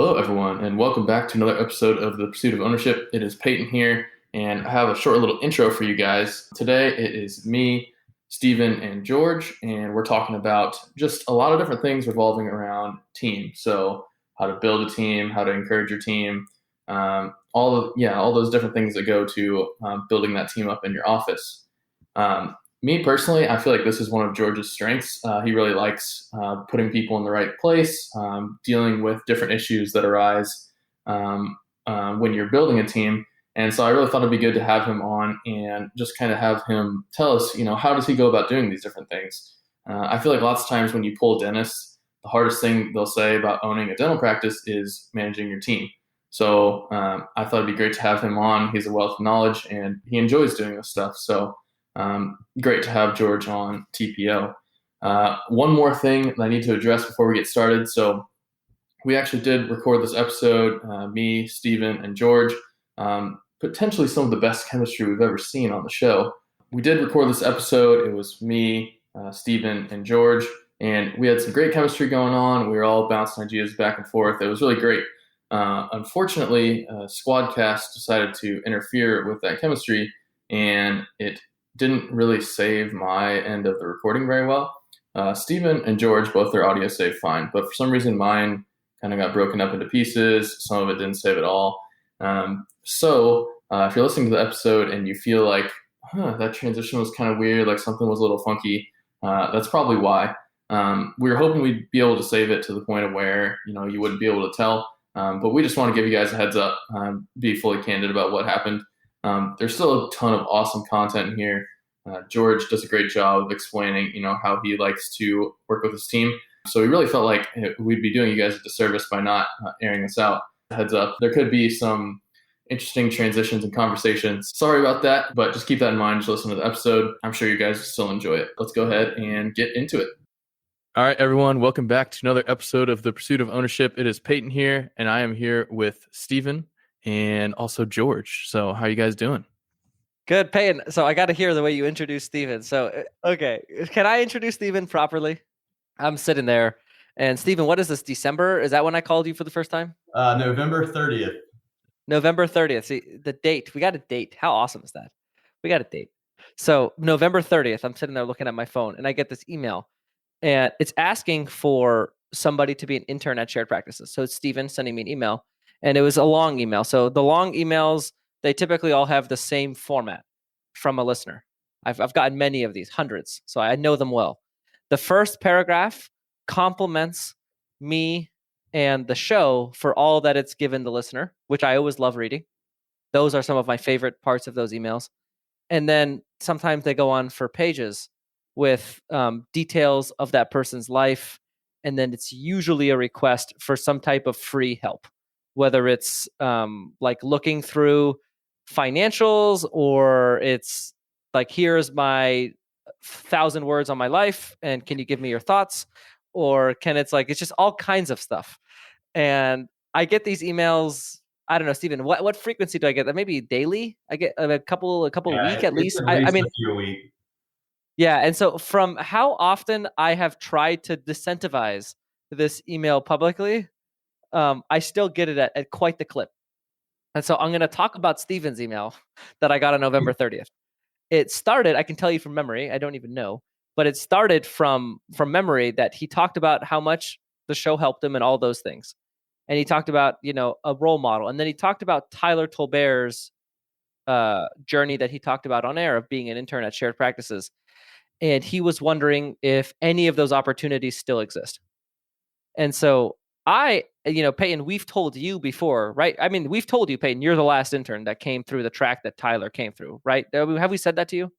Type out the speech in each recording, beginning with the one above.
Hello, everyone, and welcome back to another episode of The Pursuit of Ownership. It is Payton here, and I have a short little intro for you guys. Today, it is me, Steven, and George, and we're talking about just a lot of different things revolving around team. So, how to build a team, how to encourage your team, all those different things that go to building that team up in your office. Me personally, I feel like this is one of George's strengths. He really likes putting people in the right place, dealing with different issues that arise when you're building a team. And so I really thought it'd be good to have him on and just kind of have him tell us, how does he go about doing these different things? I feel like lots of times when you pull dentists, the hardest thing they'll say about owning a dental practice is managing your team. So I thought it'd be great to have him on. He's a wealth of knowledge and he enjoys doing this stuff. So great to have George on TPO. One more thing that I need to address before we get started. So we actually did record this episode, me, Steven, and George, potentially some of the best chemistry we've ever seen on the show. We did record this episode. It was me, Steven, and George, and we had some great chemistry going on. We were all bouncing ideas back and forth. It was really great. Unfortunately, Squadcast decided to interfere with that chemistry, and it didn't really save my end of the recording very well. Steven and George, both their audio saved fine, but for some reason mine kind of got broken up into pieces. Some of it didn't save at all. So if you're listening to the episode and you feel like, that transition was kind of weird, like something was a little funky, that's probably why. We were hoping we'd be able to save it to the point of where, you wouldn't be able to tell. But we just want to give you guys a heads up, be fully candid about what happened. There's still a ton of awesome content here. George does a great job of explaining, how he likes to work with his team. So we really felt like we'd be doing you guys a disservice by not airing this out. Heads up, there could be some interesting transitions and conversations. Sorry about that, but just keep that in mind. Just listen to the episode. I'm sure you guys will still enjoy it. Let's go ahead and get into it. All right, everyone. Welcome back to another episode of The Pursuit of Ownership. It is Payton here, and I am here with Steven and also George. So how are you guys doing? Good, Payton. So I got to hear the way you introduce Steven. So, okay. Can I introduce Steven properly? I'm sitting there. And Steven, what is this, December? Is that when I called you for the first time? November 30th. November 30th. See, the date. We got a date. How awesome is that? We got a date. So November 30th, I'm sitting there looking at my phone, and I get this email. And it's asking for somebody to be an intern at Shared Practices. So it's Steven sending me an email. And it was a long email. So the long emails, they typically all have the same format from a listener. I've gotten many of these, hundreds, so I know them well. The first paragraph compliments me and the show for all that it's given the listener, which I always love reading. Those are some of my favorite parts of those emails. And then sometimes they go on for pages with details of that person's life. And then it's usually a request for some type of free help, whether it's like looking through financials, or it's like, here's my 1,000 words on my life, and can you give me your thoughts? Or it's just all kinds of stuff. And I get these emails. I don't know, Steven, what frequency do I get? Maybe daily? I get a couple a week at least. I mean, a few a week. Yeah, and so from how often I have tried to disincentivize this email publicly, I still get it at quite the clip. And so I'm going to talk about Steven's email that I got on November 30th. It started, I can tell you from memory, I don't even know, but it started from memory that he talked about how much the show helped him and all those things. And he talked about, a role model. And then he talked about Tyler Tolbert's journey that he talked about on air of being an intern at Shared Practices. And he was wondering if any of those opportunities still exist. And so Payton, we've told you before, right? I mean, we've told you, Payton, you're the last intern that came through the track that Tyler came through, right? Have we said that to you?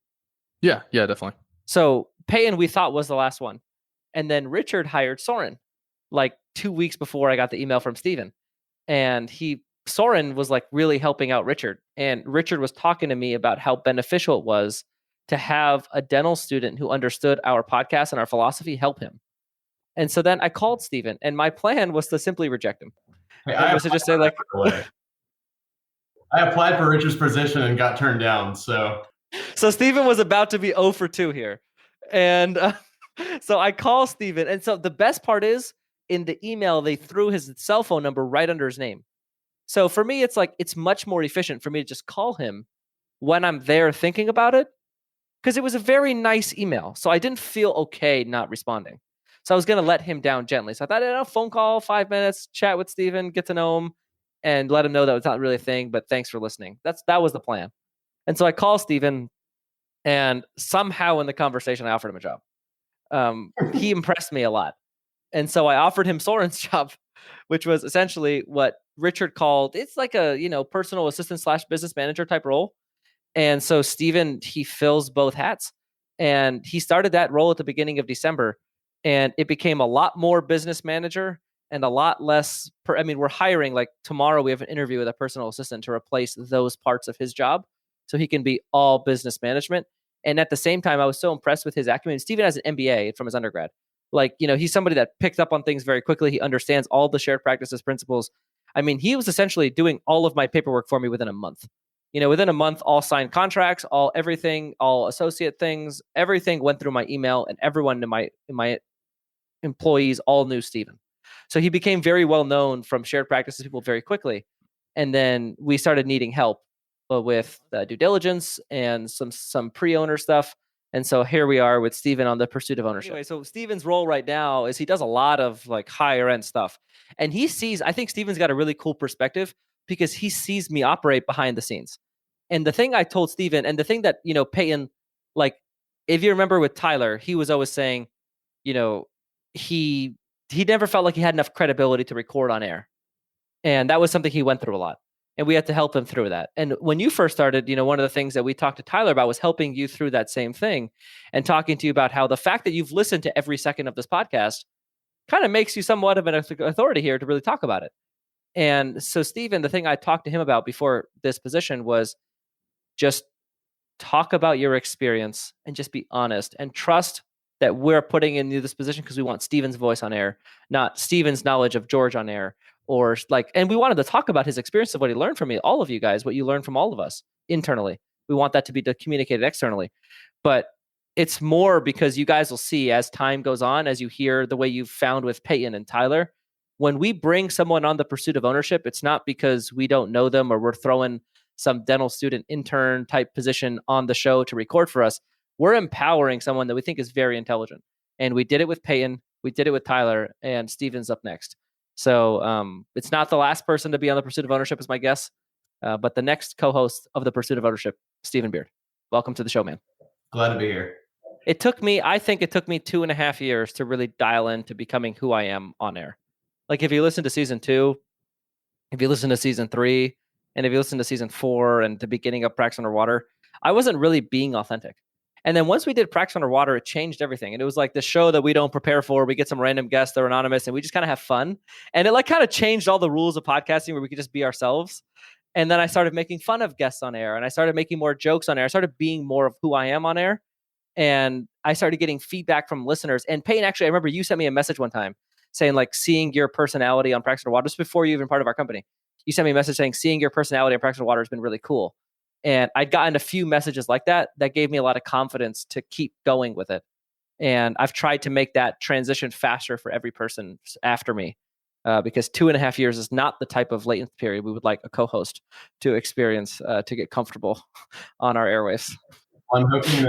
Yeah, definitely. So Payton, we thought, was the last one. And then Richard hired Soren like 2 weeks before I got the email from Steven. And Soren was like really helping out Richard. And Richard was talking to me about how beneficial it was to have a dental student who understood our podcast and our philosophy help him. And so then I called Steven, and my plan was to simply reject him. Hey, I was to just say, like, I applied for Richard's position and got turned down. So Steven was about to be 0 for 2 here. And so I call Steven. And so the best part is in the email, they threw his cell phone number right under his name. So for me, it's like, it's much more efficient for me to just call him when I'm there thinking about it, because it was a very nice email. So I didn't feel okay not responding. So I was going to let him down gently. So I thought, phone call, 5 minutes, chat with Steven, get to know him, and let him know that it's not really a thing, but thanks for listening. That was the plan. And so I call Steven, and somehow in the conversation, I offered him a job. He impressed me a lot. And so I offered him Soren's job, which was essentially what Richard called, it's like a, personal assistant / business manager type role. And so Steven, he fills both hats, and he started that role at the beginning of December, and it became a lot more business manager and a lot less. We're hiring, like tomorrow we have an interview with a personal assistant to replace those parts of his job so he can be all business management. And at the same time, I was so impressed with his acumen. Steven has an MBA from his undergrad. He's somebody that picked up on things very quickly. He understands all the shared practices principles. He was essentially doing all of my paperwork for me within a month. Within a month, all signed contracts, everything, all associate things, everything went through my email, and everyone in my employees all knew Steven. So he became very well known from shared practices people very quickly. And then we started needing help with due diligence and some pre-owner stuff. And so here we are with Steven on the pursuit of ownership. Anyway, so Steven's role right now is he does a lot of like higher end stuff. And I think Steven's got a really cool perspective because he sees me operate behind the scenes. And the thing I told Steven, and the thing that, Payton, like, if you remember with Tyler, he was always saying, he never felt like he had enough credibility to record on air. And that was something he went through a lot. And we had to help him through that. And when you first started, one of the things that we talked to Tyler about was helping you through that same thing and talking to you about how the fact that you've listened to every second of this podcast kind of makes you somewhat of an authority here to really talk about it. And so, Steven, the thing I talked to him about before this position was just talk about your experience and just be honest and trust that we're putting in this position because we want Steven's voice on air, not Steven's knowledge of George on air. And we wanted to talk about his experience of what he learned from me, all of you guys, what you learned from all of us internally. We want that to be communicated externally. But it's more because you guys will see as time goes on, as you hear the way you've found with Payton and Tyler, when we bring someone on the pursuit of ownership, it's not because we don't know them or we're throwing some dental student intern type position on the show to record for us. We're empowering someone that we think is very intelligent. And we did it with Payton, we did it with Tyler, and Steven's up next. So it's not the last person to be on the pursuit of ownership is my guess, but the next co-host of the pursuit of ownership, Steven Beard. Welcome to the show, man. Glad to be here. I think it took me 2.5 years to really dial into becoming who I am on air. Like if you listen to season 2, if you listen to season 3, and if you listen to season 4 and the beginning of Practice Underwater, I wasn't really being authentic. And then once we did Practice Underwater, it changed everything. And it was like the show that we don't prepare for. We get some random guests that are anonymous and we just kind of have fun. And it like kind of changed all the rules of podcasting where we could just be ourselves. And then I started making fun of guests on air and I started making more jokes on air. I started being more of who I am on air. And I started getting feedback from listeners. And Payton, actually, I remember you sent me a message one time saying like seeing your personality on Practice Underwater, just before you even part of our company. You sent me a message saying seeing your personality on Practice Underwater has been really cool. And I'd gotten a few messages like that gave me a lot of confidence to keep going with it. And I've tried to make that transition faster for every person after me because 2.5 years is not the type of latent period we would like a co-host to experience to get comfortable on our airwaves. I'm hoping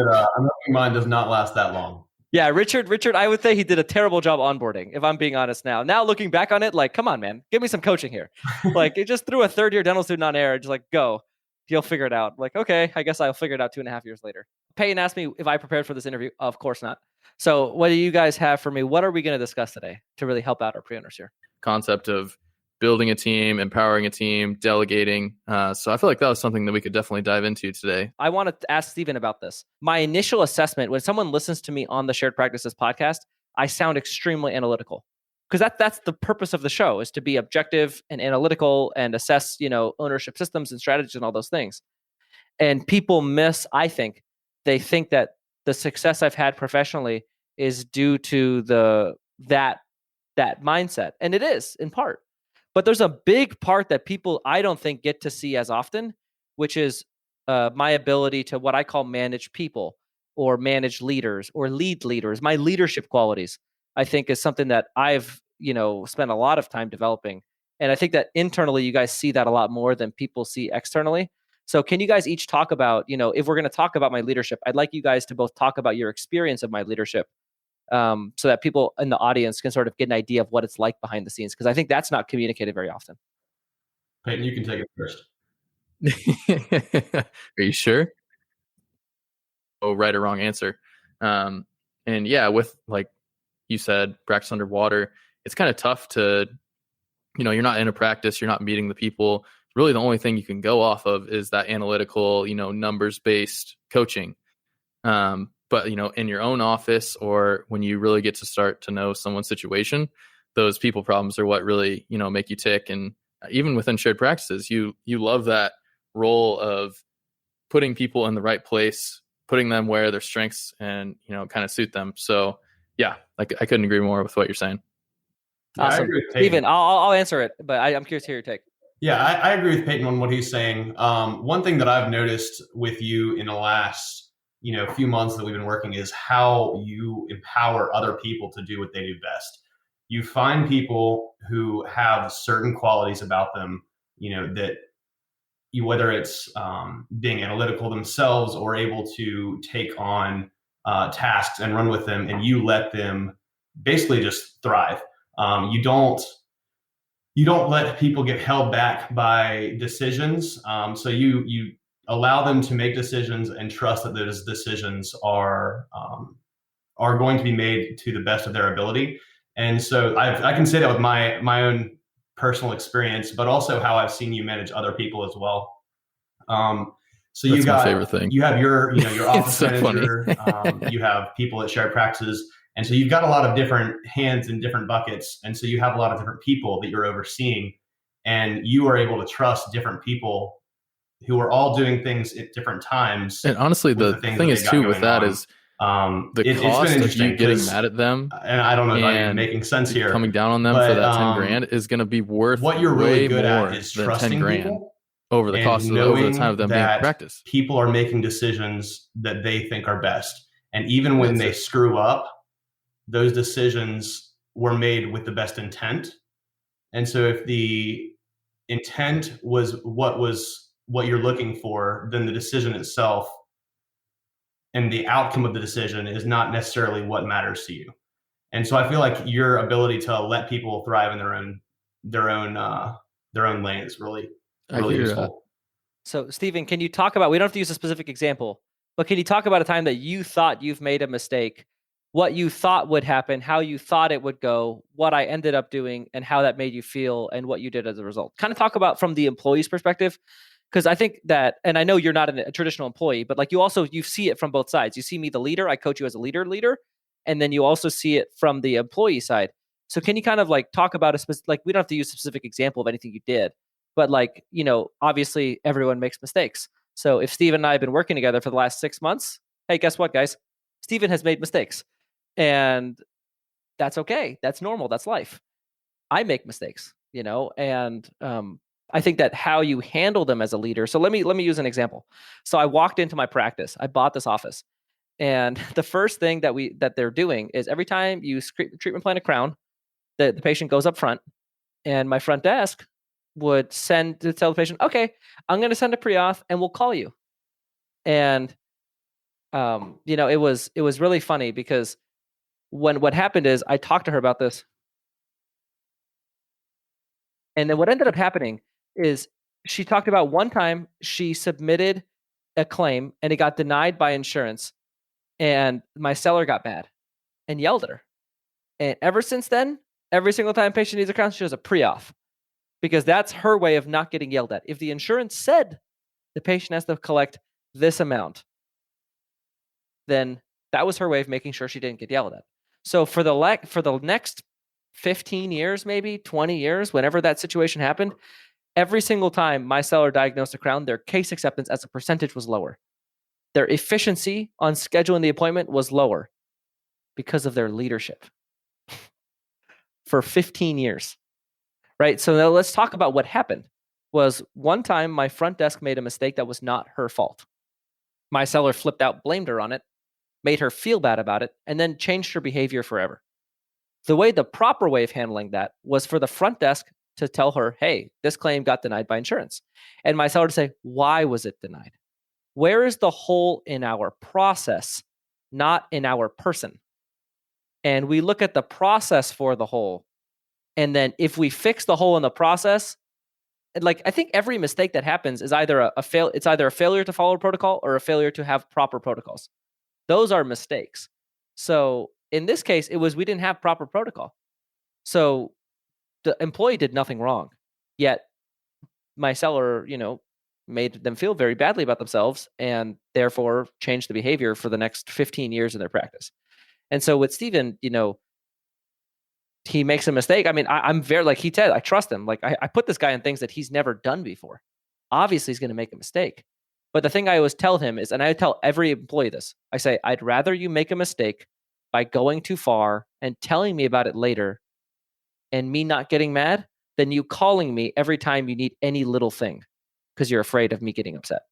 mine does not last that long. Yeah, Richard, I would say he did a terrible job onboarding, if I'm being honest now. Now looking back on it, like, come on, man, give me some coaching here. Like, it just threw a third-year dental student on air, just like, go. You'll figure it out. Like, okay, I guess I'll figure it out 2.5 years later. Payton asked me if I prepared for this interview. Of course not. So what do you guys have for me? What are we going to discuss today to really help out our pre-owners here? Concept of building a team, empowering a team, delegating. So I feel like that was something that we could definitely dive into today. I want to ask Steven about this. My initial assessment, when someone listens to me on the Shared Practices podcast, I sound extremely analytical. Because that's the purpose of the show, is to be objective and analytical and assess, ownership systems and strategies and all those things. And people they think that the success I've had professionally is due to that mindset. And it is in part. But there's a big part that people, I don't think, get to see as often, which is my ability to what I call manage people or manage leaders or lead leaders. My leadership qualities, I think, is something that I've spent a lot of time developing. And I think that internally, you guys see that a lot more than people see externally. So can you guys each talk about, if we're going to talk about my leadership, I'd like you guys to both talk about your experience of my leadership, so that people in the audience can sort of get an idea of what it's like behind the scenes. Because I think that's not communicated very often. Payton, you can take it first. Are you sure? Oh, right or wrong answer. And yeah, with like you said, practice underwater, it's kind of tough to, you're not in a practice, you're not meeting the people. Really, the only thing you can go off of is that analytical, numbers-based coaching. But, in your own office, or when you really get to start to know someone's situation, those people problems are what really, make you tick. And even within shared practices, you love that role of putting people in the right place, putting them where their strengths and, kind of suit them. So yeah, I couldn't agree more with what you're saying. Yeah, awesome. Steven, I'll answer it, but I'm curious to hear your take. Yeah, I agree with Payton on what he's saying. One thing that I've noticed with you in the last, few months that we've been working is how you empower other people to do what they do best. You find people who have certain qualities about them, that whether it's being analytical themselves or able to take on tasks and run with them, and you let them basically just thrive. You don't let people get held back by decisions. So you allow them to make decisions and trust that those decisions are going to be made to the best of their ability. And so I can say that with my own personal experience, but also how I've seen you manage other people as well. So that's my favorite thing. You have your office so manager. You have people at shared practices. And so you've got a lot of different hands in different buckets. And so you have a lot of different people that you're overseeing, and you are able to trust different people who are all doing things at different times. And honestly, the thing is too with that is the cost of you getting mad at them. And I don't know if I'm making sense here. Coming down on them for that 10 grand is going to be worth what you're really good more at is than trusting 10 grand people over the cost of over the time of them being in practice. People are making decisions that they think are best. And even when they screw up, those decisions were made with the best intent. And so if the intent was what you're looking for, then the decision itself and the outcome of the decision is not necessarily what matters to you. And so I feel like your ability to let people thrive in their own lane is really useful. So Steven, can you talk about, we don't have to use a specific example, but can you talk about a time that you thought you've made a mistake, what you thought would happen, how you thought it would go, what I ended up doing, and how that made you feel, and what you did as a result? Kind of talk about from the employee's perspective, because I think that, and I know you're not a traditional employee, but like you see it from both sides. You see me, the leader, I coach you as a leader, and then you also see it from the employee side. So can you kind of like talk about we don't have to use a specific example of anything you did, but like, obviously everyone makes mistakes. So if Steven and I have been working together for the last 6 months, hey, guess what, guys? Steven has made mistakes. And that's okay. That's normal. That's life. I make mistakes, and I think that how you handle them as a leader. So let me use an example. So I walked into my practice. I bought this office, and the first thing that they're doing is every time you treatment plan a crown, the patient goes up front, and my front desk would tell the patient, okay, I'm going to send a pre-auth and we'll call you. And it was really funny because what happened is I talked to her about this. And then what ended up happening is she talked about one time she submitted a claim and it got denied by insurance, and my seller got mad and yelled at her. And ever since then, every single time a patient needs a crown, she does a pre-auth, because that's her way of not getting yelled at. If the insurance said the patient has to collect this amount, then that was her way of making sure she didn't get yelled at. So for the next 15 years, maybe 20 years, whenever that situation happened, every single time my seller diagnosed a crown, their case acceptance as a percentage was lower. Their efficiency on scheduling the appointment was lower because of their leadership for 15 years, right? So now let's talk about what happened. Was one time my front desk made a mistake that was not her fault. My seller flipped out, blamed her on it, made her feel bad about it, and then changed her behavior forever. The proper way of handling that was for the front desk to tell her, hey, this claim got denied by insurance. And my seller to say, why was it denied? Where is the hole in our process, not in our person? And we look at the process for the hole. And then if we fix the hole in the process, like I think every mistake that happens is either it's either a failure to follow protocol or a failure to have proper protocols. Those are mistakes. So in this case, it was we didn't have proper protocol. So the employee did nothing wrong, yet my seller, made them feel very badly about themselves and therefore changed the behavior for the next 15 years in their practice. And so with Steven, he makes a mistake. I mean, I'm very, like he said, I trust him. Like I put this guy in things that he's never done before. Obviously, he's going to make a mistake. But the thing I always tell him is, and I tell every employee this, I say, I'd rather you make a mistake by going too far and telling me about it later and me not getting mad than you calling me every time you need any little thing because you're afraid of me getting upset.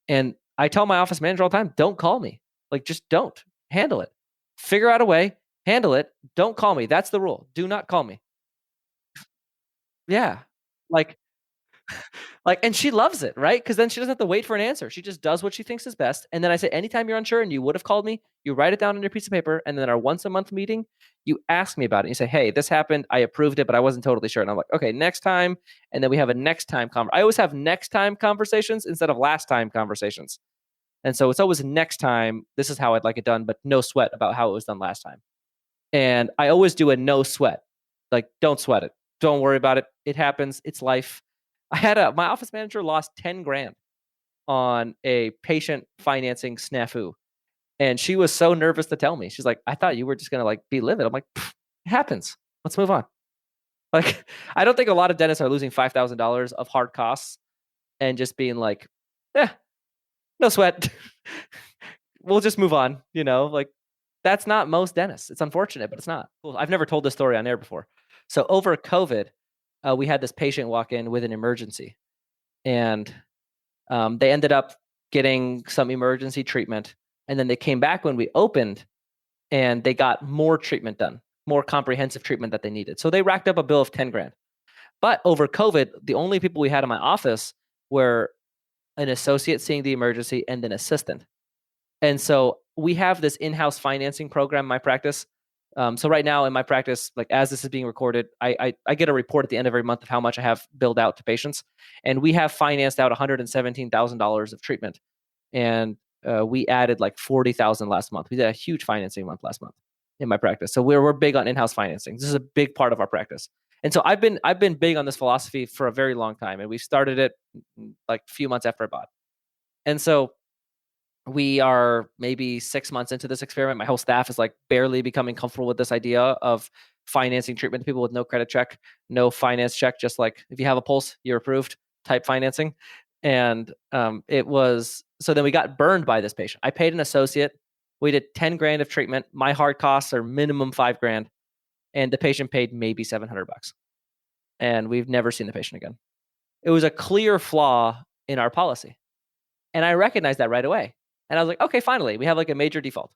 And I tell my office manager all the time, don't call me. Like, just don't. Handle it. Figure out a way. Handle it. Don't call me. That's the rule. Do not call me. Yeah. Like, and she loves it, right? Because then she doesn't have to wait for an answer. She just does what she thinks is best. And then I say, anytime you're unsure and you would have called me, you write it down on your piece of paper. And then our once a month meeting, you ask me about it. You say, hey, this happened. I approved it, but I wasn't totally sure. And I'm like, okay, next time. And then we have a next time I always have next time conversations instead of last time conversations. And so it's always next time. This is how I'd like it done, but no sweat about how it was done last time. And I always do a no sweat. Like, don't sweat it. Don't worry about it. It happens. It's life. I had my office manager lost 10 grand on a patient financing snafu. And she was so nervous to tell me. She's like, I thought you were just going to like be livid. I'm like, it happens. Let's move on. Like, I don't think a lot of dentists are losing $5,000 of hard costs and just being like, no sweat. We'll just move on. Like, that's not most dentists. It's unfortunate, but it's not. Cool. I've never told this story on air before. So over COVID, we had this patient walk in with an emergency, and they ended up getting some emergency treatment. And then they came back when we opened and they got more treatment done, more comprehensive treatment that they needed. So they racked up a bill of 10 grand. But over COVID, the only people we had in my office were an associate seeing the emergency and an assistant. And so we have this in-house financing program in my practice. So right now in my practice, like as this is being recorded, I get a report at the end of every month of how much I have billed out to patients. And we have financed out $117,000 of treatment. And we added like 40,000 last month. We did a huge financing month last month in my practice. So we're big on in-house financing. This is a big part of our practice. And so I've been big on this philosophy for a very long time. And we started it like a few months after I bought. And so we are maybe 6 months into this experiment. My whole staff is like barely becoming comfortable with this idea of financing treatment to people with no credit check, no finance check, just like if you have a pulse, you're approved type financing. And so then we got burned by this patient. I paid an associate. We did 10 grand of treatment. My hard costs are minimum 5 grand. And the patient paid maybe $700. And we've never seen the patient again. It was a clear flaw in our policy. And I recognized that right away. And I was like, okay, finally, we have like a major default.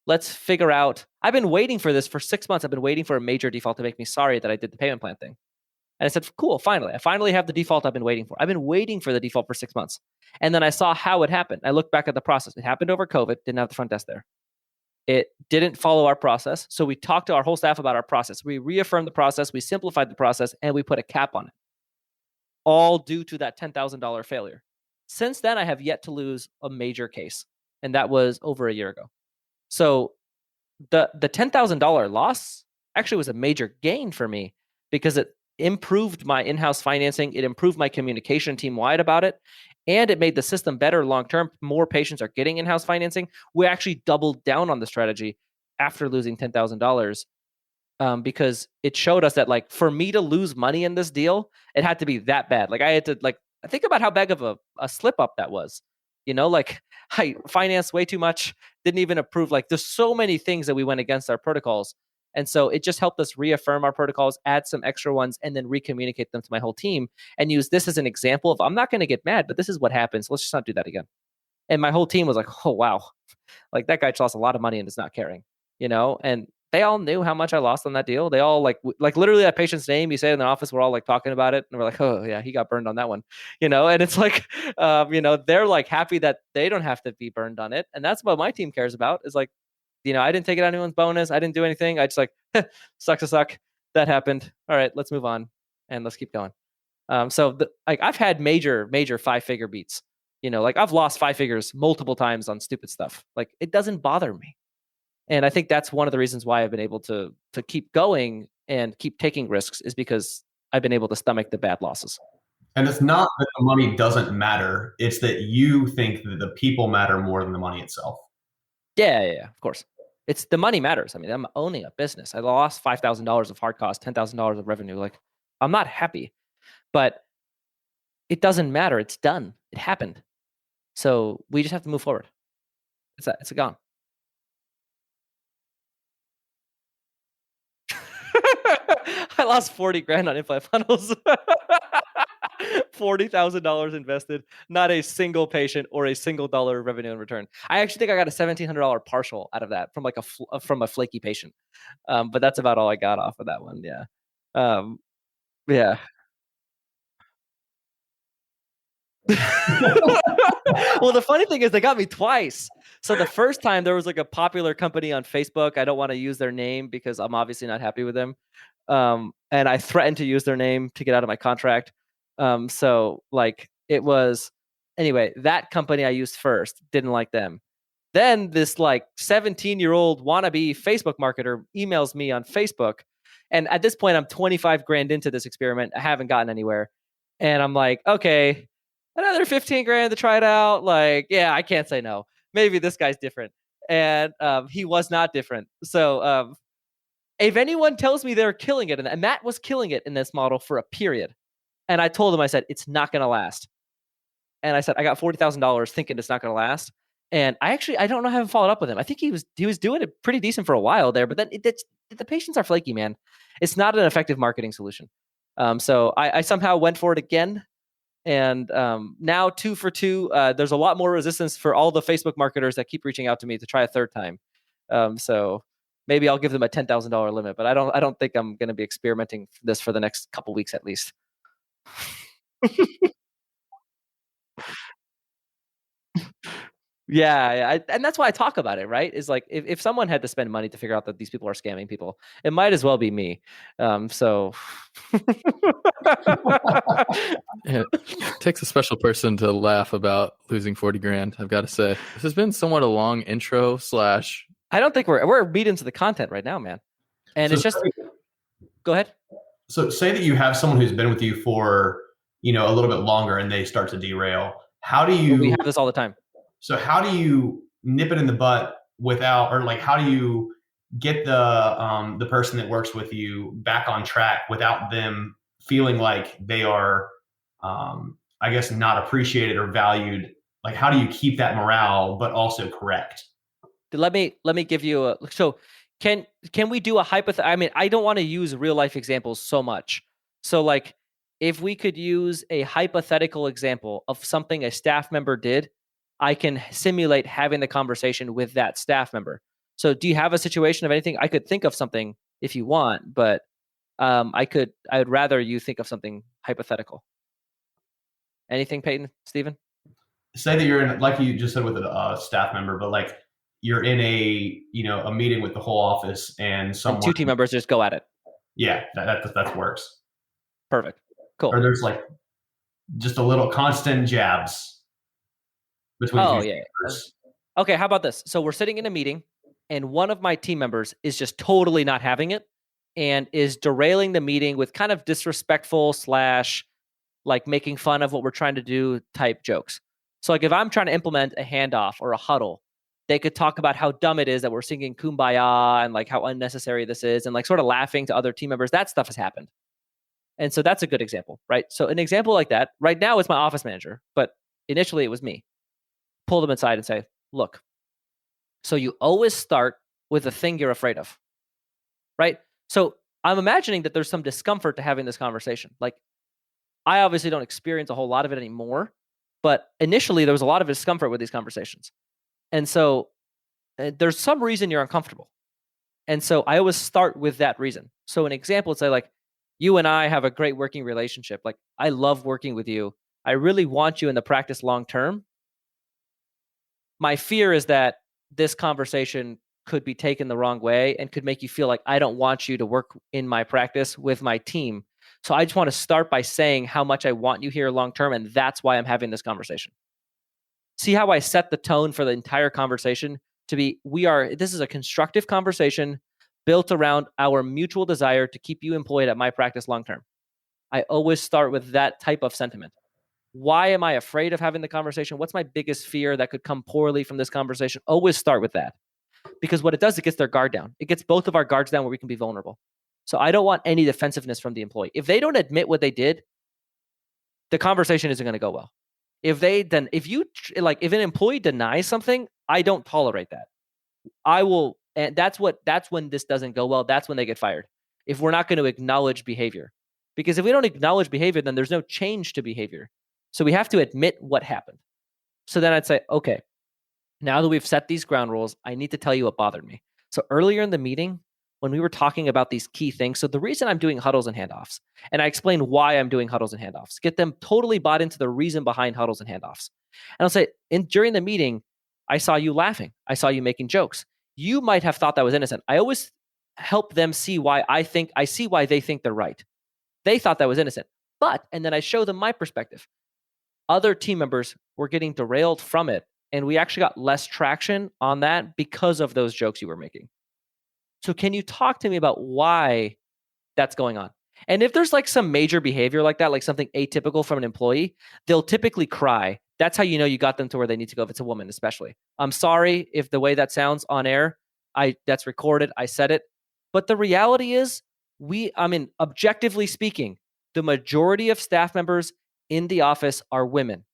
Let's figure out. I've been waiting for this for 6 months. I've been waiting for a major default to make me sorry that I did the payment plan thing. And I said, cool, finally. I finally have the default I've been waiting for. I've been waiting for the default for 6 months. And then I saw how it happened. I looked back at the process. It happened over COVID, didn't have the front desk there. It didn't follow our process. So we talked to our whole staff about our process. We reaffirmed the process, we simplified the process, and we put a cap on it. All due to that $10,000 failure. Since then, I have yet to lose a major case. And that was over a year ago. So the $10,000 loss actually was a major gain for me because it improved my in-house financing. It improved my communication team-wide about it. And it made the system better long-term. More patients are getting in-house financing. We actually doubled down on the strategy after losing $10,000 because it showed us that like for me to lose money in this deal, it had to be that bad. Like I had to like think about how big of a slip up that was. Like I financed way too much, didn't even approve. Like there's so many things that we went against our protocols. And so it just helped us reaffirm our protocols, add some extra ones, and then recommunicate them to my whole team and use this as an example of, I'm not going to get mad, but this is what happens. Let's just not do that again. And my whole team was like, oh, wow. Like that guy just lost a lot of money and is not caring, and they all knew how much I lost on that deal. They all like literally that patient's name, you say in the office, we're all like talking about it. And we're like, oh yeah, he got burned on that one, and it's like, they're like happy that they don't have to be burned on it. And that's what my team cares about is like, I didn't take it out anyone's bonus. I didn't do anything. I just like, sucks to suck. That happened. All right, let's move on and let's keep going. So I've had major 5-figure beats, like I've lost 5 figures multiple times on stupid stuff. Like it doesn't bother me. And I think that's one of the reasons why I've been able to keep going and keep taking risks is because I've been able to stomach the bad losses. And it's not that the money doesn't matter. It's that you think that the people matter more than the money itself. Yeah, of course. It's the money matters. I mean, I'm owning a business. I lost $5,000 of hard cost, $10,000 of revenue. Like I'm not happy, but it doesn't matter. It's done. It happened. So we just have to move forward. It's gone. I lost 40 grand on in-flight funnels. $40,000 invested, not a single patient or a single dollar of revenue in return. I actually think I got a $1,700 partial out of that from like from a flaky patient. But that's about all I got off of that one. Yeah. Yeah. Well, the funny thing is they got me twice. So the first time there was like a popular company on Facebook. I don't want to use their name because I'm obviously not happy with them. And I threatened to use their name to get out of my contract. So like it was, anyway, that company I used first, didn't like them. Then this like 17-year-old wannabe Facebook marketer emails me on Facebook. And at this point, I'm 25 grand into this experiment. I haven't gotten anywhere. And I'm like, okay, another 15 grand to try it out. Like, yeah, I can't say no. Maybe this guy's different. And he was not different. So if anyone tells me they're killing it, and Matt was killing it in this model for a period. And I told him, I said, it's not going to last. And I said, I got $40,000 thinking it's not going to last. And I don't know, I haven't followed up with him. I think he was doing it pretty decent for a while there, but then the patients are flaky, man. It's not an effective marketing solution. So I somehow went for it again. And now 2 for 2, there's a lot more resistance for all the Facebook marketers that keep reaching out to me to try a third time. So maybe I'll give them a $10,000 limit, but I don't think I'm going to be experimenting this for the next couple weeks at least. Yeah, and that's why I talk about it, right? Is like if someone had to spend money to figure out that these people are scamming people, it might as well be me. So It takes a special person to laugh about losing 40 grand, I've got to say. This has been somewhat a long intro / I don't think we're beat into the content right now, man. And So it's just go ahead. So say that you have someone who's been with you for, a little bit longer and they start to derail. How do We you have this all the time. So how do you nip it in the butt without, or like, how do you get the person that works with you back on track without them feeling like they are, I guess, not appreciated or valued? Like, how do you keep that morale but also correct? Let me give you a so can we do a hypothetical? I mean, I don't want to use real life examples so much. So like if we could use a hypothetical example of something a staff member did, I can simulate having the conversation with that staff member. So do you have a situation of anything? I could think of something if you want, but I would rather you think of something hypothetical. Anything, Payton, Stephen? Say that you're in, like you just said, with a staff member, but like you're in a meeting with the whole office and someone, And 2 team members just go at it. Yeah, that works. Perfect. Cool. Or there's like just a little constant jabs between members. Okay, how about this? So we're sitting in a meeting and one of my team members is just totally not having it and is derailing the meeting with kind of disrespectful / like making fun of what we're trying to do type jokes. So like if I'm trying to implement a handoff or a huddle, they could talk about how dumb it is that we're singing Kumbaya and like how unnecessary this is and like sort of laughing to other team members. That stuff has happened. And so that's a good example, right? So an example like that, right now it's my office manager, but initially it was me. Pull them aside and say, look, so you always start with the thing you're afraid of, right? So I'm imagining that there's some discomfort to having this conversation. Like I obviously don't experience a whole lot of it anymore, but initially there was a lot of discomfort with these conversations. And so there's some reason you're uncomfortable. And so I always start with that reason. So an example would say like, you and I have a great working relationship. Like, I love working with you. I really want you in the practice long term. My fear is that this conversation could be taken the wrong way and could make you feel like I don't want you to work in my practice with my team. So I just want to start by saying how much I want you here long term, and that's why I'm having this conversation. See how I set the tone for the entire conversation to be, this is a constructive conversation built around our mutual desire to keep you employed at my practice long term. I always start with that type of sentiment. Why am I afraid of having the conversation? What's my biggest fear that could come poorly from this conversation? Always start with that. Because what it does, it gets their guard down. It gets both of our guards down where we can be vulnerable. So I don't want any defensiveness from the employee. If they don't admit what they did, the conversation isn't going to go well. If an employee denies something, I don't tolerate that. I will, and that's when this doesn't go well. That's when they get fired. If we're not going to acknowledge behavior, because if we don't acknowledge behavior, then there's no change to behavior. So we have to admit what happened. So then I'd say, okay, now that we've set these ground rules, I need to tell you what bothered me. So earlier in the meeting, when we were talking about these key things, so the reason I'm doing huddles and handoffs, and I explain why I'm doing huddles and handoffs, get them totally bought into the reason behind huddles and handoffs. And I'll say, during the meeting, I saw you laughing. I saw you making jokes. You might have thought that was innocent. I always help them see why I see why they think they're right. They thought that was innocent. And then I show them my perspective. Other team members were getting derailed from it, and we actually got less traction on that because of those jokes you were making. So can you talk to me about why that's going on? And if there's like some major behavior like that, like something atypical from an employee, they'll typically cry. That's how you know you got them to where they need to go, if it's a woman especially. I'm sorry if the way that sounds on air, that's recorded, I said it. But the reality is, objectively speaking, the majority of staff members in the office are women.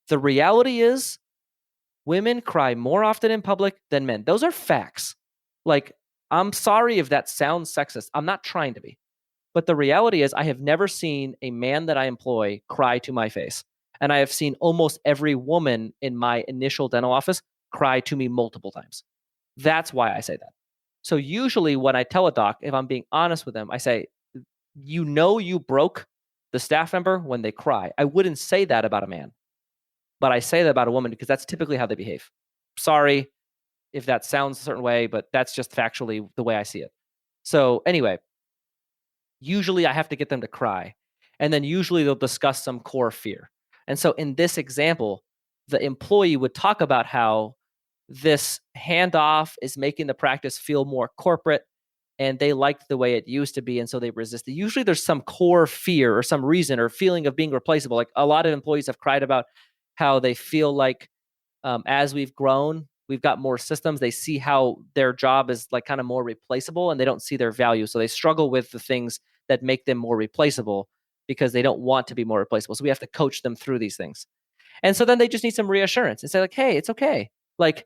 The reality is, women cry more often in public than men. Those are facts. Like, I'm sorry if that sounds sexist. I'm not trying to be. But the reality is, I have never seen a man that I employ cry to my face. And I have seen almost every woman in my initial dental office cry to me multiple times. That's why I say that. So usually when I tell a doc, if I'm being honest with them, I say, you broke the staff member when they cry. I wouldn't say that about a man, but I say that about a woman because that's typically how they behave. Sorry if that sounds a certain way, but that's just factually the way I see it. So anyway, usually I have to get them to cry, and then usually they'll discuss some core fear. And so in this example, the employee would talk about how this handoff is making the practice feel more corporate, and they liked the way it used to be, and so they resisted. Usually there's some core fear or some reason or feeling of being replaceable. Like, a lot of employees have cried about how they feel like as we've grown, we've got more systems. They see how their job is like kind of more replaceable, and they don't see their value. So they struggle with the things that make them more replaceable because they don't want to be more replaceable. So we have to coach them through these things. And so then they just need some reassurance and say like, hey, it's okay. Like,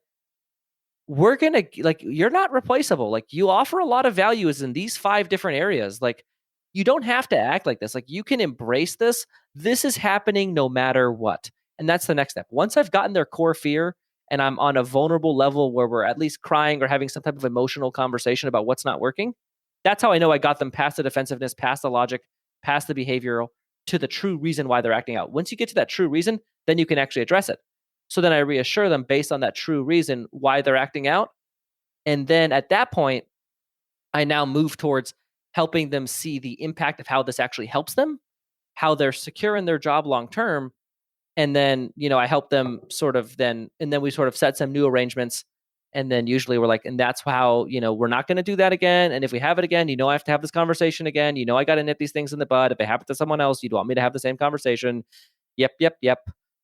you're not replaceable. Like, you offer a lot of values in these 5 different areas. Like, you don't have to act like this. Like, you can embrace this. This is happening no matter what. And that's the next step. Once I've gotten their core fear and I'm on a vulnerable level where we're at least crying or having some type of emotional conversation about what's not working, that's how I know I got them past the defensiveness, past the logic, past the behavioral, to the true reason why they're acting out. Once you get to that true reason, then you can actually address it. So then I reassure them based on that true reason why they're acting out. And then at that point, I now move towards helping them see the impact of how this actually helps them, how they're secure in their job long term. And then, I help them and then we sort of set some new arrangements. And then usually we're like, and that's how, we're not going to do that again. And if we have it again, I have to have this conversation again. I got to nip these things in the bud. If it happens to someone else, you'd want me to have the same conversation. Yep.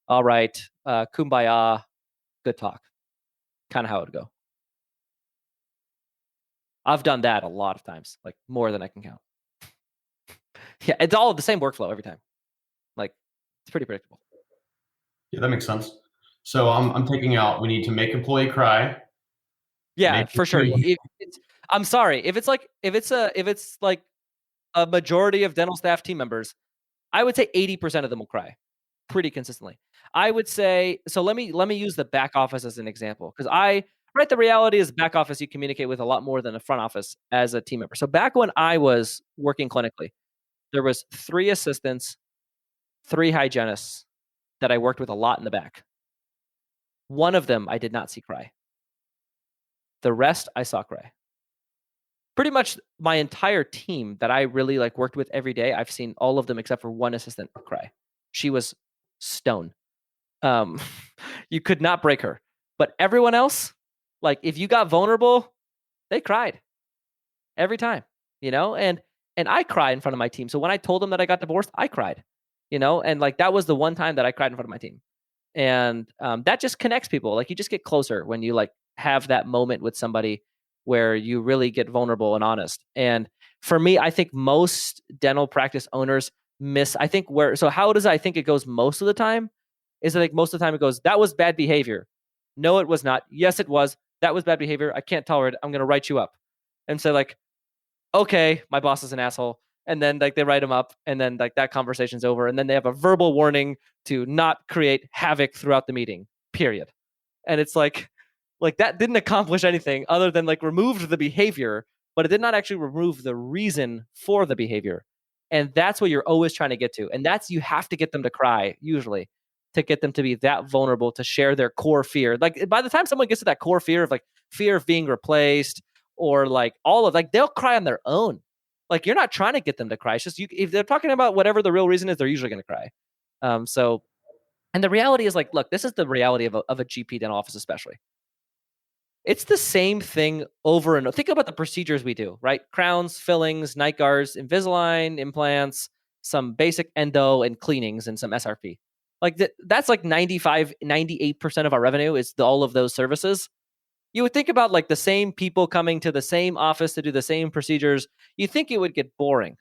All right. Kumbaya. Good talk. Kind of how it would go. I've done that a lot of times, like more than I can count. Yeah, it's all the same workflow every time. Like, it's pretty predictable. Yeah, that makes sense. So I'm taking out, we need to make employee cry. Yeah, for sure. I'm sorry. If it's like a majority of dental staff team members, I would say 80% of them will cry pretty consistently. I would say, so let me use the back office as an example, because Right. The reality is back office, you communicate with a lot more than the front office as a team member. So back when I was working clinically, there was 3 assistants, 3 hygienists that I worked with a lot in the back. One of them I did not see cry. The rest I saw cry. Pretty much my entire team that I really like worked with every day, I've seen all of them except for one assistant cry. She was stone. You could not break her. But everyone else, like if you got vulnerable, they cried every time, and I cry in front of my team. So when I told them that I got divorced, I cried, and like that was the one time that I cried in front of my team. And that just connects people. Like you just get closer when you like have that moment with somebody where you really get vulnerable and honest. And for me, I think most dental practice owners miss, I think how does I think it goes most of the time is I think most of the time it goes, that was bad behavior. No, it was not. Yes, it was. That was bad behavior. I can't tolerate it. I'm going to write you up. And say like, okay, my boss is an asshole. And then like they write him up and then like that conversation's over. And then they have a verbal warning to not create havoc throughout the meeting, period. And it's like that didn't accomplish anything other than like removed the behavior, but it did not actually remove the reason for the behavior. And that's what you're always trying to get to. And that's, you have to get them to cry usually to get them to be that vulnerable, to share their core fear. Like by the time someone gets to that core fear of like fear of being replaced or like all of like, they'll cry on their own. Like you're not trying to get them to cry. It's just if they're talking about whatever the real reason is, they're usually going to cry. And the reality is like, look, this is the reality of a GP dental office, especially. It's the same thing over and over. Think about the procedures we do, right? Crowns, fillings, night guards, Invisalign, implants, some basic endo and cleanings and some SRP. Like that's like 95, 98% of our revenue is all of those services. You would think about like the same people coming to the same office to do the same procedures. You think it would get boring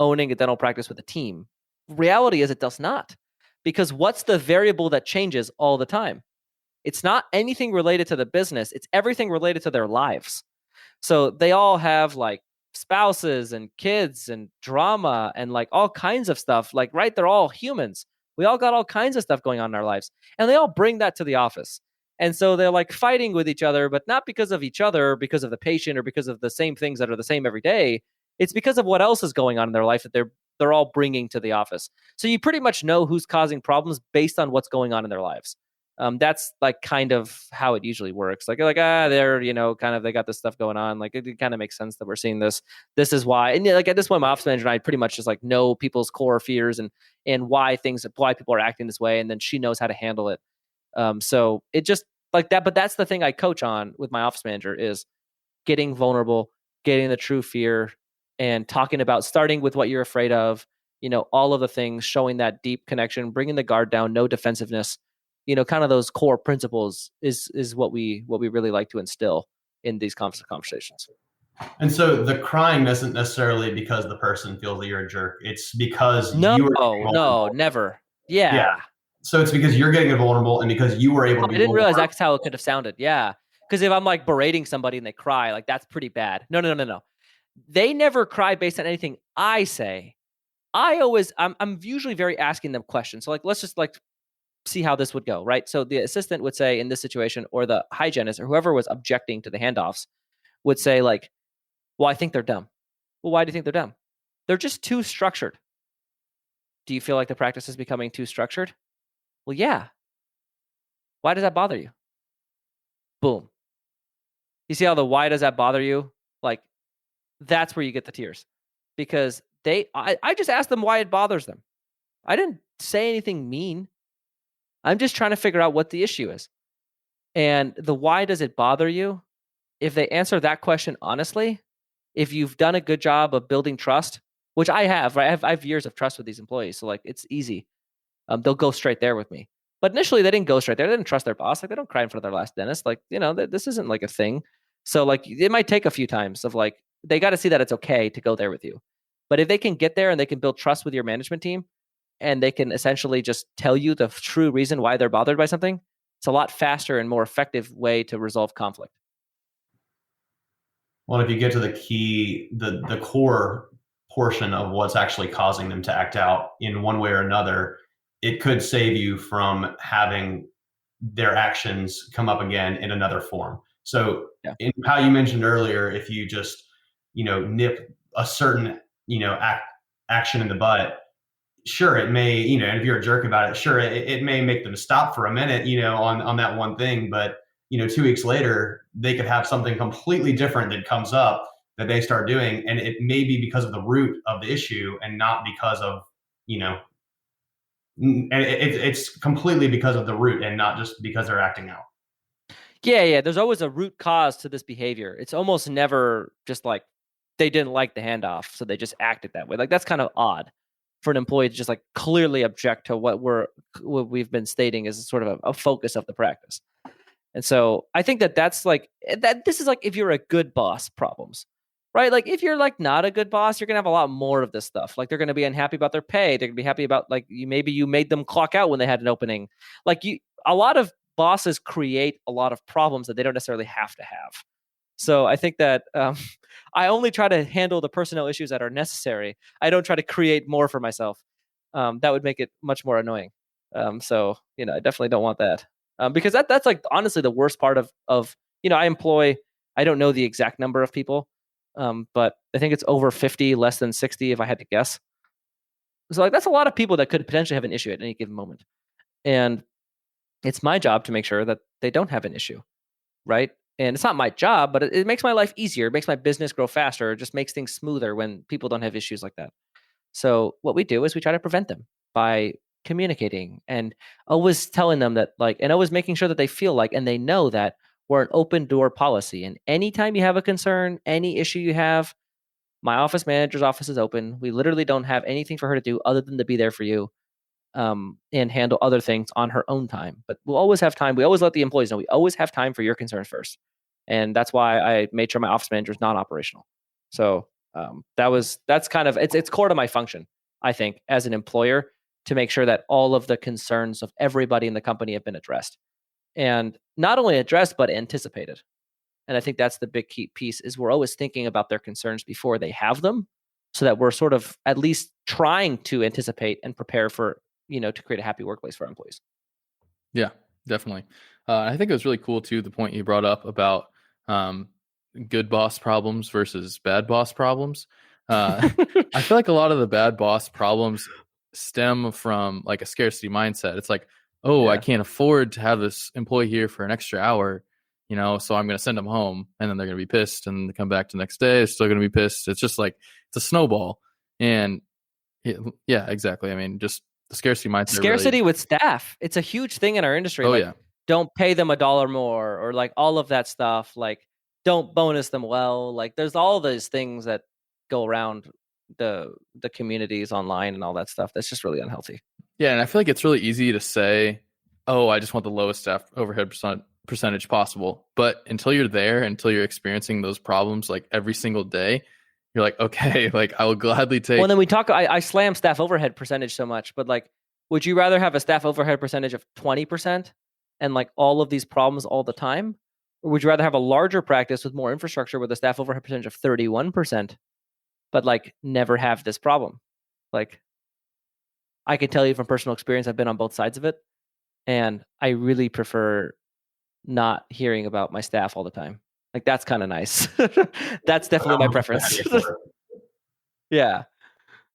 owning a dental practice with a team. Reality is it does not. Because what's the variable that changes all the time? It's not anything related to the business. It's everything related to their lives. So they all have like spouses and kids and drama and like all kinds of stuff. Like, right, they're all humans. We all got all kinds of stuff going on in our lives. And they all bring that to the office. And so they're like fighting with each other, but not because of each other, because of the patient or because of the same things that are the same every day. It's because of what else is going on in their life that they're all bringing to the office. So you pretty much know who's causing problems based on what's going on in their lives. That's like kind of how it usually works. Like they're, kind of, they got this stuff going on. Like it kind of makes sense that we're seeing this. This is why. And like at this point, my office manager and I pretty much just like know people's core fears and why people are acting this way. And then she knows how to handle it. So it just like that. But that's the thing I coach on with my office manager is getting vulnerable, getting the true fear and talking about starting with what you're afraid of, all of the things, showing that deep connection, bringing the guard down, no defensiveness. Kind of those core principles is what we really like to instill in these conversations. And so the crying isn't necessarily because the person feels that you're a jerk. It's because no, never. Yeah. So it's because you're getting vulnerable and because you were able to be I didn't realize that's how it could have sounded. Yeah. Because if I'm like berating somebody and they cry, like that's pretty bad. No. They never cry based on anything I say. I'm usually very asking them questions. So like, let's just like see how this would go, right? So the assistant would say in this situation, or the hygienist or whoever was objecting to the handoffs would say like, well, I think they're dumb. Well, why do you think they're dumb? They're just too structured. Do you feel like the practice is becoming too structured? Well, yeah. Why does that bother you? Boom. You see how the why does that bother you? Like that's where you get the tears because I just asked them why it bothers them. I didn't say anything mean. I'm just trying to figure out what the issue is. And the why does it bother you? If they answer that question honestly, if you've done a good job of building trust, which I have, right? I have years of trust with these employees. So like, it's easy. They'll go straight there with me. But initially they didn't go straight there. They didn't trust their boss. Like they don't cry in front of their last dentist. Like, this isn't like a thing. So like, it might take a few times of like, they got to see that it's okay to go there with you. But if they can get there and they can build trust with your management team, and they can essentially just tell you the true reason why they're bothered by something, it's a lot faster and more effective way to resolve conflict. Well, if you get to the key, the core portion of what's actually causing them to act out in one way or another, it could save you from having their actions come up again in another form. So Yeah. in how you mentioned earlier, if you just, nip a certain, action in the butt, sure, it may, and if you're a jerk about it, sure, it may make them stop for a minute, on that one thing. But, 2 weeks later, they could have something completely different that comes up that they start doing. And it may be because of the root of the issue and not because of, and it's completely because of the root and not just because they're acting out. Yeah. There's always a root cause to this behavior. It's almost never just like they didn't like the handoff, so they just acted that way. Like that's kind of odd for an employee to just like clearly object to what we've been stating is sort of a focus of the practice. And so I think that's like that. This is like if you're a good boss problems, right? Like if you're like not a good boss, you're gonna have a lot more of this stuff. Like they're gonna be unhappy about their pay. They're gonna be happy about like maybe you made them clock out when they had an opening. Like a lot of bosses create a lot of problems that they don't necessarily have to have. So I think that I only try to handle the personnel issues that are necessary. I don't try to create more for myself. That would make it much more annoying. So I definitely don't want that. Because that's like honestly the worst part of I don't know the exact number of people, but I think it's over 50, less than 60 if I had to guess. So like that's a lot of people that could potentially have an issue at any given moment. And it's my job to make sure that they don't have an issue, right? And it's not my job, but it makes my life easier. It makes my business grow faster. It just makes things smoother when people don't have issues like that. So what we do is we try to prevent them by communicating and always telling them that and always making sure that they feel like and they know that we're an open door policy. And anytime you have a concern, any issue you have, my office manager's office is open. We literally don't have anything for her to do other than to be there for you and handle other things on her own time. But we'll always have time. We always let the employees know we always have time for your concerns first. And that's why I made sure my office manager is non-operational. So that's kind of it's core to my function, I think, as an employer to make sure that all of the concerns of everybody in the company have been addressed, and not only addressed but anticipated. And I think that's the big key piece is we're always thinking about their concerns before they have them, so that we're sort of at least trying to anticipate and prepare for to create a happy workplace for our employees. Yeah, definitely. I think it was really cool too, the point you brought up about good boss problems versus bad boss problems. I feel like a lot of the bad boss problems stem from like a scarcity mindset. It's like, I can't afford to have this employee here for an extra hour, so I'm going to send them home, and then they're going to be pissed, and they come back the next day, they're still going to be pissed. It's just like, it's a snowball. And yeah, exactly. I mean, just the scarcity mindset. Scarcity with staff. It's a huge thing in our industry. Don't pay them $1 more, or like all of that stuff. Like, don't bonus them well. Like, there's all those things that go around the communities online and all that stuff. That's just really unhealthy. Yeah, and I feel like it's really easy to say, I just want the lowest staff overhead percentage possible. But until you're there, until you're experiencing those problems like every single day, you're like, okay, like I will gladly take. Well, then I slam staff overhead percentage so much, but like, would you rather have a staff overhead percentage of 20% and like all of these problems all the time? Or would you rather have a larger practice with more infrastructure with a staff overhead percentage of 31%, but like never have this problem? Like, I can tell you from personal experience, I've been on both sides of it, and I really prefer not hearing about my staff all the time. Like, that's kind of nice. That's definitely my preference. Yeah.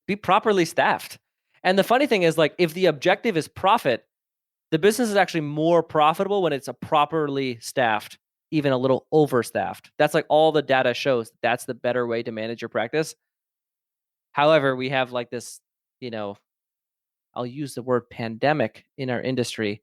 Be properly staffed. And the funny thing is, like, if the objective is profit, the business is actually more profitable when it's a properly staffed, even a little overstaffed. That's like all the data shows that's the better way to manage your practice. However, we have like this, I'll use the word pandemic in our industry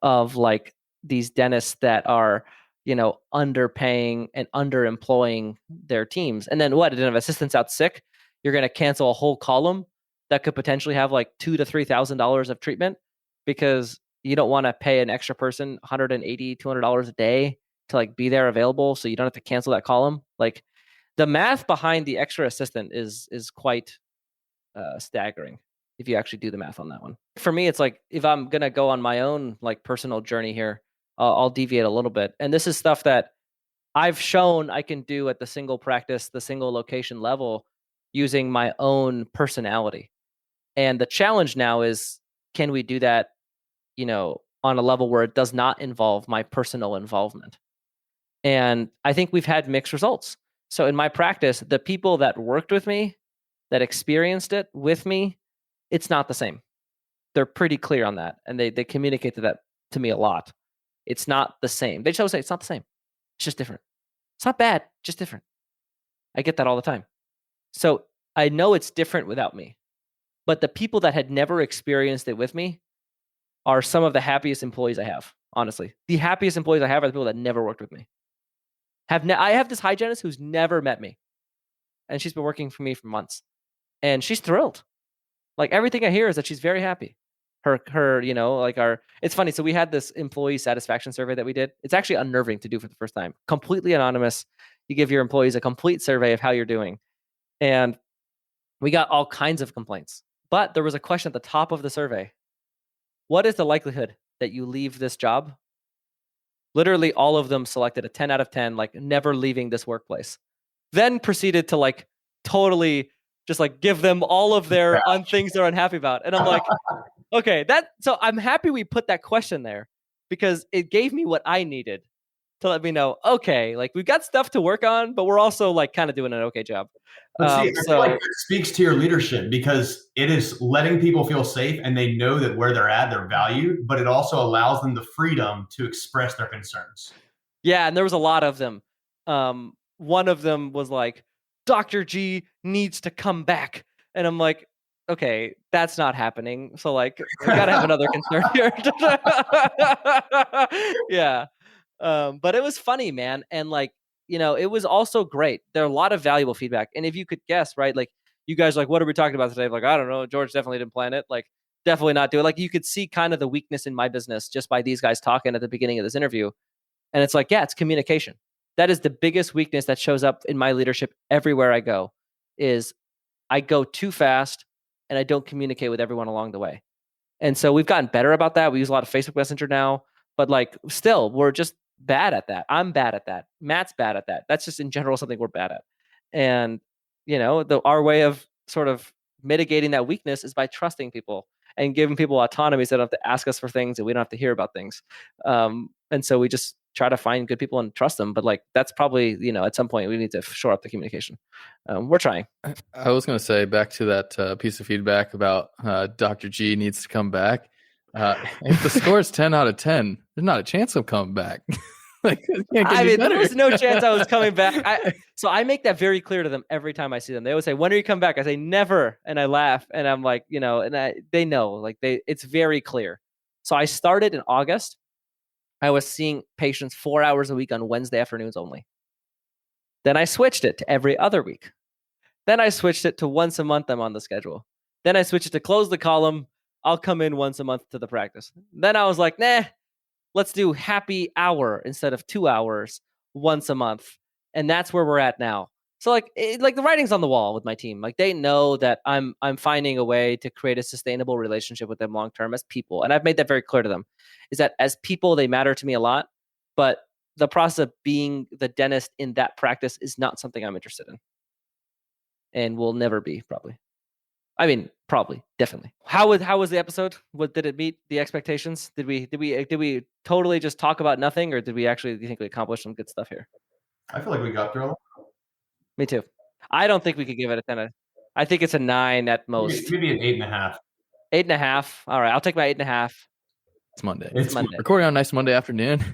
of like these dentists that are, underpaying and underemploying their teams. And then what? If an assistant's out sick, you're going to cancel a whole column that could potentially have like $2,000 to $3,000 of treatment because you don't want to pay an extra person $180, $200 a day to like be there available, so you don't have to cancel that column. Like, the math behind the extra assistant is quite staggering if you actually do the math on that one. For me, it's like if I'm gonna go on my own like personal journey here, I'll deviate a little bit. And this is stuff that I've shown I can do at the single practice, the single location level using my own personality. And the challenge now is, can we do that, on a level where it does not involve my personal involvement? And I think we've had mixed results. So in my practice, the people that worked with me, that experienced it with me, it's not the same. They're pretty clear on that. And they communicate that to me a lot. It's not the same. They just always say it's not the same. It's just different. It's not bad, just different. I get that all the time. So I know it's different without me. But the people that had never experienced it with me are some of the happiest employees I have, honestly. The happiest employees I have are the people that never worked with me. I have this hygienist who's never met me. And she's been working for me for months. And she's thrilled. Like everything I hear is that she's very happy. Her, you know, like it's funny. So we had this employee satisfaction survey that we did. It's actually unnerving to do for the first time. Completely anonymous. You give your employees a complete survey of how you're doing. And we got all kinds of complaints. But there was a question at the top of the survey. What is the likelihood that you leave this job? Literally all of them selected a 10 out of 10, like never leaving this workplace. Then proceeded to like totally just like give them all of their things they're unhappy about. And I'm like, okay, so I'm happy we put that question there because it gave me what I needed to let me know, okay, like we've got stuff to work on, but we're also like kind of doing an okay job. But see, I feel like it speaks to your leadership because it is letting people feel safe and they know that where they're at, they're valued, but it also allows them the freedom to express their concerns. Yeah, and there was a lot of them. One of them was like, Dr. G needs to come back. And I'm like, okay, that's not happening. So like, we got to have another concern here. Yeah. But it was funny, man. And like, you know, it was also great. There are a lot of valuable feedback. And if you could guess, right, like you guys like, what are we talking about today? Like, I don't know. George definitely didn't plan it. Like, definitely not do it. Like, you could see kind of the weakness in my business just by these guys talking at the beginning of this interview. And it's like, yeah, it's communication. That is the biggest weakness that shows up in my leadership everywhere I go is I go too fast and I don't communicate with everyone along the way. And so we've gotten better about that. We use a lot of Facebook Messenger now, but like still, we're just bad at that. I'm bad at that. Matt's bad at that. That's just in general something we're bad at. And, you know, our way of sort of mitigating that weakness is by trusting people and giving people autonomy so they don't have to ask us for things and we don't have to hear about things. And so we just try to find good people and trust them. But like, that's probably, you know, at some point we need to shore up the communication. We're trying. I was going to say back to that piece of feedback about Dr. G needs to come back. If the score is 10 out of 10, there's not a chance of coming back. Like, there was no chance I was coming back. So I make that very clear to them every time I see them. They always say, when are you coming back? I say, never. And I laugh and I'm like, you know, and they know, like it's very clear. So I started in August. I was seeing patients 4 hours a week on Wednesday afternoons only. Then I switched it to every other week. Then I switched it to once a month I'm on the schedule. Then I switched it to close the column. I'll come in once a month to the practice. Then I was like, nah, let's do happy hour instead of 2 hours once a month. And that's where we're at now. So like the writing's on the wall with my team. Like they know that I'm finding a way to create a sustainable relationship with them long term as people. And I've made that very clear to them, is that as people, they matter to me a lot. But the process of being the dentist in that practice is not something I'm interested in. And will never be, probably. I mean, probably, definitely. How was the episode? Did it meet the expectations? Did we totally just talk about nothing, or did we actually, do you think we accomplished some good stuff here? I feel like we got through. Me too. I don't think we could give it a 10. I think it's a 9 at most. Maybe an 8.5. 8.5. All right, I'll take my 8.5. It's Monday. It's Monday. Recording on a nice Monday afternoon.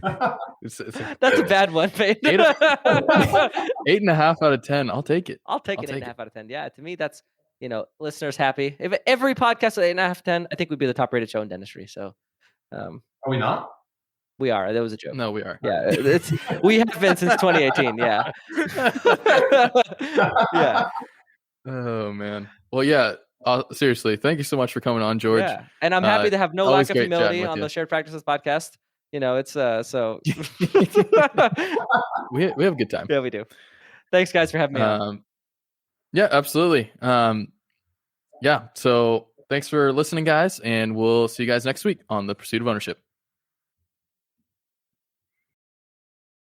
That's a bad one, Payton. 8.5 out of 10. I'll take it. I'll take an 8.5 out of 10. Yeah, to me, that's, you know, listeners happy. If every podcast at 8.5 10, I think we'd be the top rated show in dentistry. So, are we not? We are. That was a joke. No, we are. Yeah, we have been since 2018. Yeah. Yeah. Oh man. Well, yeah. Seriously, thank you so much for coming on, George. Yeah, and I'm happy to have no lack of humility on the Shared Practices podcast. You know, it's so. we have a good time. Yeah, we do. Thanks, guys, for having me on. Yeah, absolutely. Yeah. So thanks for listening, guys, and we'll see you guys next week on the Pursuit of Ownership.